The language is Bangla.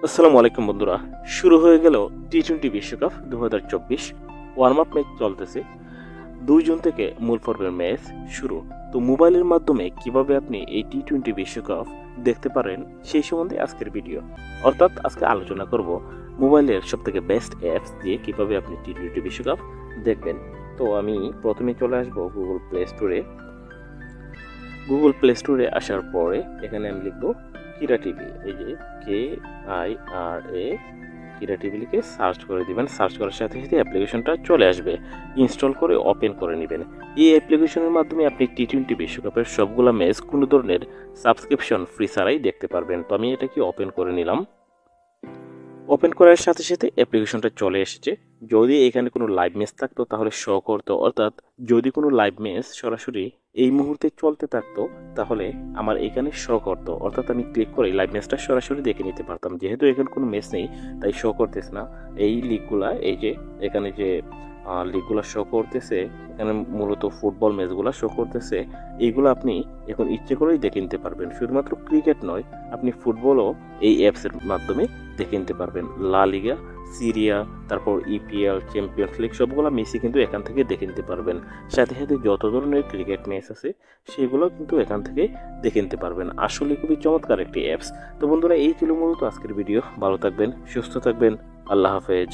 আসসালামু আলাইকুম বন্ধুরা। শুরু হয়ে গেল টি-20 বিশ্বকাপ 2024। ওয়ার্ম আপ ম্যাচ চলতেছে। 2 জুন থেকে মূল পর্বের ম্যাচ শুরু। তো মোবাইলের মাধ্যমে কিভাবে আপনি এই টি-20 বিশ্বকাপ দেখতে পারেন সেই সম্বন্ধে আজকের ভিডিও। অর্থাৎ আজকে আলোচনা করব মোবাইলের সবথেকে বেস্ট অ্যাপস দিয়ে কিভাবে আপনি টি-20 বিশ্বকাপ দেখবেন। তো আমি প্রথমে চলে আসব গুগল প্লে স্টোরে আসার পরে এখানে আমি লিখব কিরা টিভি। এই যে KIRA কিরা টিভি লিখে সার্চ করে দিবেন। সার্চ করার সাথে সাথে অ্যাপ্লিকেশনটা চলে আসবে। ইনস্টল করে ওপেন করে নেবেন। এই অ্যাপ্লিকেশনের মাধ্যমে আপনি টি-20 বিশ্বকাপের সবগুলো ম্যাচ কোনো ধরনের সাবস্ক্রিপশন ফ্রি ছাড়াই দেখতে পারবেন। তো আমি এটাকে ওপেন করে নিলাম। ওপেন করার সাথে সাথে অ্যাপ্লিকেশনটা চলে এসেছে। যদি এখানে কোনো লাইভ ম্যাচ থাকতো তাহলে শো করতো, অর্থাৎ যদি কোনো লাইভ ম্যাচ সরাসরি এই মুহূর্তে চলতে থাকতো তাহলে আমার এখানে শো করতো, অর্থাৎ আমি ক্লিক করে লাইভ ম্যাচটা সরাসরি দেখে নিতে পারতাম। যেহেতু এখানে কোনো ম্যাচ নেই তাই শো করতেছে না। এই লিগগুলা, এই যে এখানে যে লিগগুলো শো করতেছে, এখানে মূলত ফুটবল ম্যাচগুলো শো করতেছে। এইগুলো আপনি এখন ইচ্ছে করেই দেখে নিতে পারবেন। শুধুমাত্র ক্রিকেট নয়, আপনি ফুটবলও এই অ্যাপসের মাধ্যমে দেখে নিতে পারবেন। লা লিগা, সিরিয়া, তারপর EPL, চ্যাম্পিয়ন্স লিগ সবগুলো ম্যাচই কিন্তু এখান থেকে দেখে নিতে পারবেন। সাথে সাথে যত ধরনের ক্রিকেট ম্যাচ আছে সেগুলো কিন্তু এখান থেকে দেখে নিতে পারবেন। আসলে খুবই চমৎকার একটি অ্যাপস। তো বন্ধুরা, এই ছিল মূলত আজকের ভিডিও। ভালো থাকবেন, সুস্থ থাকবেন। আল্লাহ হাফেজ।